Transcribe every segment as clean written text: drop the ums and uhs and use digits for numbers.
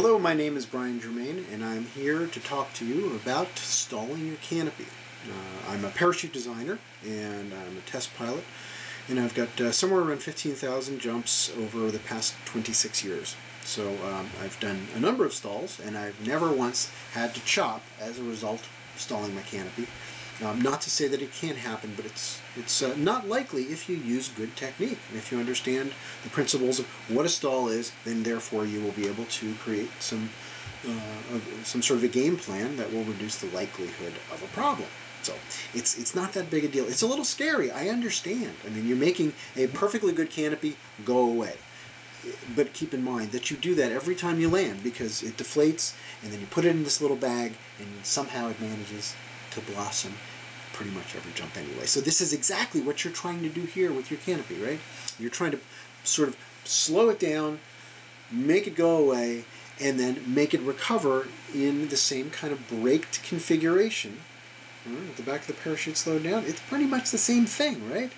Hello, my name is Brian Germain, and I'm here to talk to you about stalling your canopy. I'm a parachute designer, and I'm a test pilot, and I've got somewhere around 15,000 jumps over the past 26 years. So I've done a number of stalls, and I've never once had to chop as a result of stalling my canopy. Not to say that it can't happen, but it's not likely if you use good technique. And if you understand the principles of what a stall is, then therefore you will be able to create some sort of a game plan that will reduce the likelihood of a problem. So it's not that big a deal. It's a little scary, I understand. I mean, you're making a perfectly good canopy go away. But keep in mind that you do that every time you land, because it deflates, and then you put it in this little bag, and somehow it manages to blossom pretty much every jump anyway. So this is exactly what you're trying to do here with your canopy, right? You're trying to sort of slow it down, make it go away, and then make it recover in the same kind of braked configuration. At the back of the parachute slowed down, it's pretty much the same thing, right?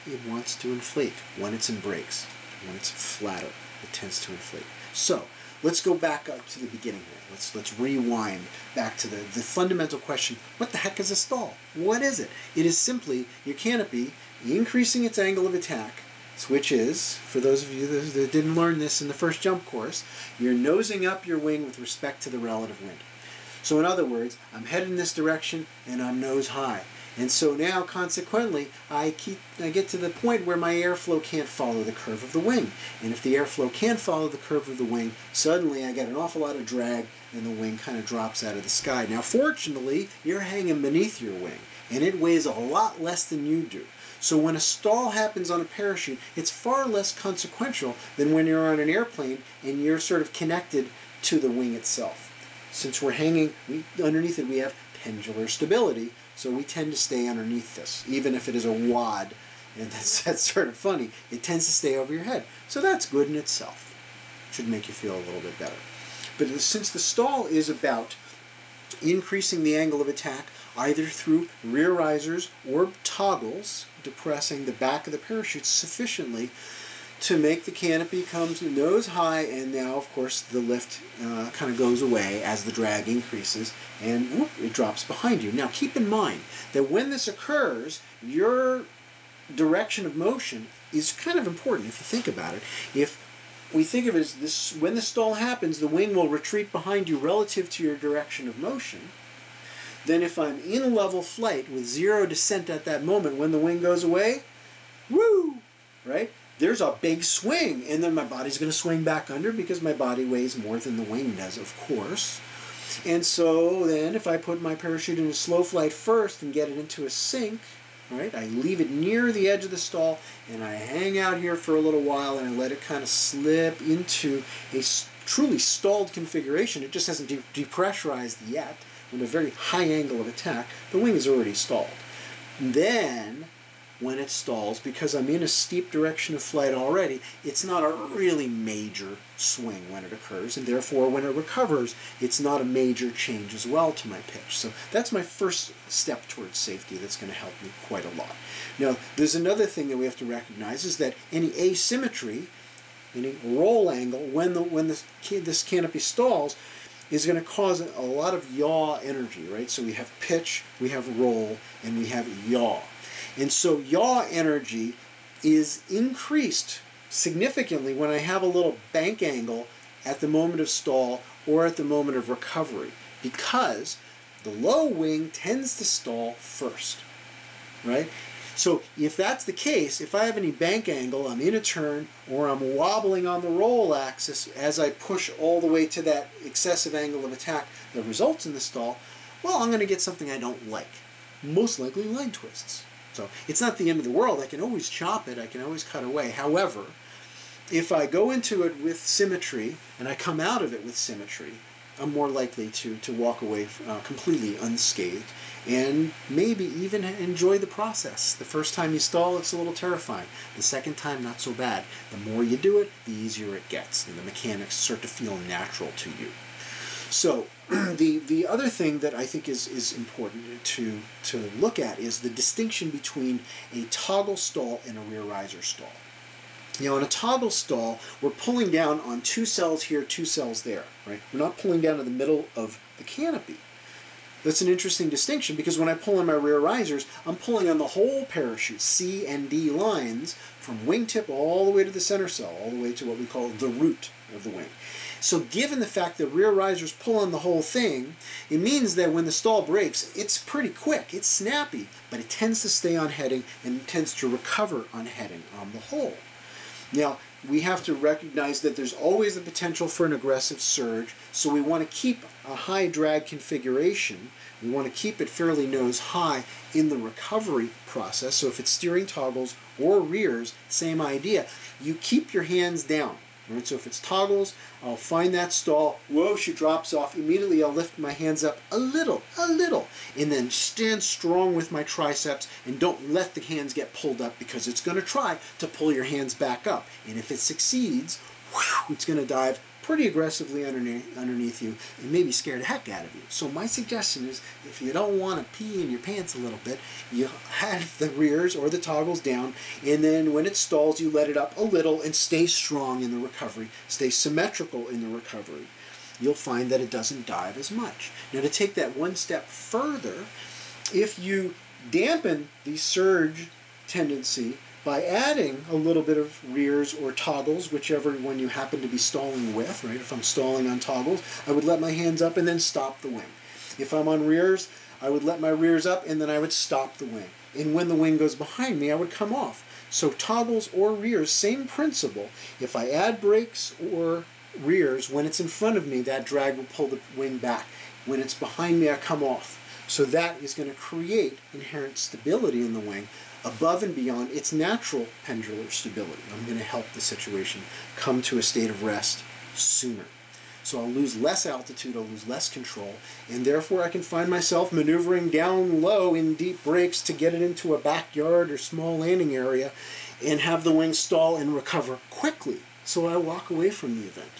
It wants to inflate when it's in brakes. When it's flatter, it tends to inflate. So let's go back up to the beginning here. Let's rewind back to the fundamental question: what the heck is a stall? What is it? It is simply your canopy increasing its angle of attack, which is, for those of you that didn't learn this in the first jump course, you're nosing up your wing with respect to the relative wind. So in other words, I'm headed in this direction and I'm nose high. And so now, consequently, I get to the point where my airflow can't follow the curve of the wing. And if the airflow can't follow the curve of the wing, suddenly I get an awful lot of drag and the wing kind of drops out of the sky. Now, fortunately, you're hanging beneath your wing, and it weighs a lot less than you do. So when a stall happens on a parachute, it's far less consequential than when you're on an airplane and you're sort of connected to the wing itself. Since we're hanging underneath it, we have pendular stability. So we tend to stay underneath this, even if it is a wad, and that's sort of funny. It tends to stay over your head. So that's good in itself. Should make you feel a little bit better. But since the stall is about increasing the angle of attack, either through rear risers or toggles, depressing the back of the parachute sufficiently to make the canopy come nose high, and now, of course, the lift kind of goes away as the drag increases, and whoop, it drops behind you. Now, keep in mind that when this occurs, your direction of motion is kind of important if you think about it. If we think of it as this, when the stall happens, the wing will retreat behind you relative to your direction of motion. Then if I'm in level flight with zero descent at that moment, when the wing goes away, woo, right? There's a big swing, and then my body's going to swing back under because my body weighs more than the wing does, of course. And so then if I put my parachute in a slow flight first and get it into a sink, right, I leave it near the edge of the stall, and I hang out here for a little while, and I let it kind of slip into a truly stalled configuration. It just hasn't depressurized yet. With a very high angle of attack, the wing is already stalled. And then, when it stalls, because I'm in a steep direction of flight already, it's not a really major swing when it occurs, and therefore when it recovers, it's not a major change as well to my pitch. So that's my first step towards safety that's going to help me quite a lot. Now, there's another thing that we have to recognize, is that any asymmetry, any roll angle, when this canopy stalls, is going to cause a lot of yaw energy, right? So we have pitch, we have roll, and we have yaw. And so yaw energy is increased significantly when I have a little bank angle at the moment of stall or at the moment of recovery, because the low wing tends to stall first, right? So if that's the case, if I have any bank angle, I'm in a turn, or I'm wobbling on the roll axis as I push all the way to that excessive angle of attack that results in the stall, well, I'm going to get something I don't like, most likely line twists. So it's not the end of the world. I can always chop it. I can always cut away. However, if I go into it with symmetry and I come out of it with symmetry, I'm more likely to walk away completely unscathed and maybe even enjoy the process. The first time you stall, it's a little terrifying. The second time, not so bad. The more you do it, the easier it gets, and the mechanics start to feel natural to you. So the other thing that I think is important to look at is the distinction between a toggle stall and a rear riser stall. Now in a toggle stall, we're pulling down on 2 cells here, 2 cells there, right? We're not pulling down in the middle of the canopy. That's an interesting distinction because when I pull on my rear risers, I'm pulling on the whole parachute, C and D lines, from wingtip all the way to the center cell, all the way to what we call the root of the wing. So given the fact that rear risers pull on the whole thing, it means that when the stall breaks, it's pretty quick, it's snappy, but it tends to stay on heading and it tends to recover on heading on the whole. Now, we have to recognize that there's always the potential for an aggressive surge, so we want to keep a high drag configuration. We want to keep it fairly nose high in the recovery process. So if it's steering toggles or rears, same idea. You keep your hands down. Right? So if it's toggles, I'll find that stall. Whoa, she drops off. Immediately I'll lift my hands up a little, and then stand strong with my triceps and don't let the hands get pulled up because it's going to try to pull your hands back up. And if it succeeds, whew, it's going to dive pretty aggressively underneath you and maybe scare the heck out of you. So my suggestion is if you don't want to pee in your pants a little bit, you have the rears or the toggles down, and then when it stalls you let it up a little and stay strong in the recovery, stay symmetrical in the recovery. You'll find that it doesn't dive as much. Now to take that one step further, if you dampen the surge tendency by adding a little bit of rears or toggles, whichever one you happen to be stalling with, right? If I'm stalling on toggles, I would let my hands up and then stop the wing. If I'm on rears, I would let my rears up and then I would stop the wing. And when the wing goes behind me, I would come off. So toggles or rears, same principle. If I add brakes or rears, when it's in front of me, that drag will pull the wing back. When it's behind me, I come off. So that is going to create inherent stability in the wing above and beyond its natural pendular stability. I'm going to help the situation come to a state of rest sooner. So I'll lose less altitude, I'll lose less control, and therefore I can find myself maneuvering down low in deep brakes to get it into a backyard or small landing area and have the wing stall and recover quickly so I walk away from the event.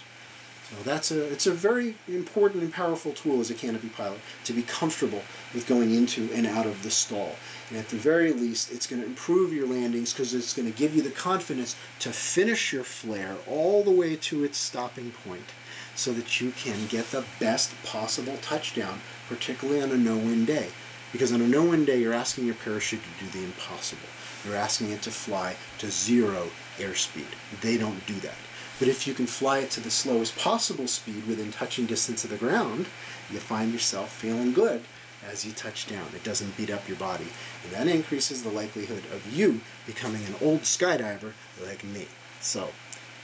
So it's a very important and powerful tool as a canopy pilot to be comfortable with going into and out of the stall. And at the very least, it's going to improve your landings because it's going to give you the confidence to finish your flare all the way to its stopping point so that you can get the best possible touchdown, particularly on a no-wind day. Because on a no-wind day, you're asking your parachute to do the impossible. You're asking it to fly to 0 airspeed. They don't do that. But if you can fly it to the slowest possible speed within touching distance of the ground, you find yourself feeling good as you touch down. It doesn't beat up your body. And that increases the likelihood of you becoming an old skydiver like me. So,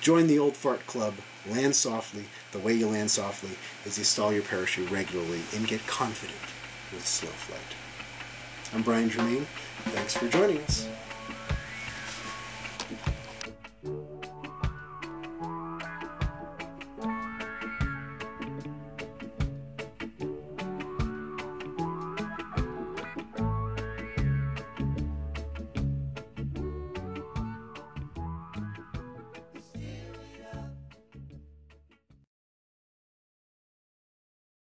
join the Old Fart Club, land softly. The way you land softly is you stall your parachute regularly and get confident with slow flight. I'm Brian Germain. Thanks for joining us.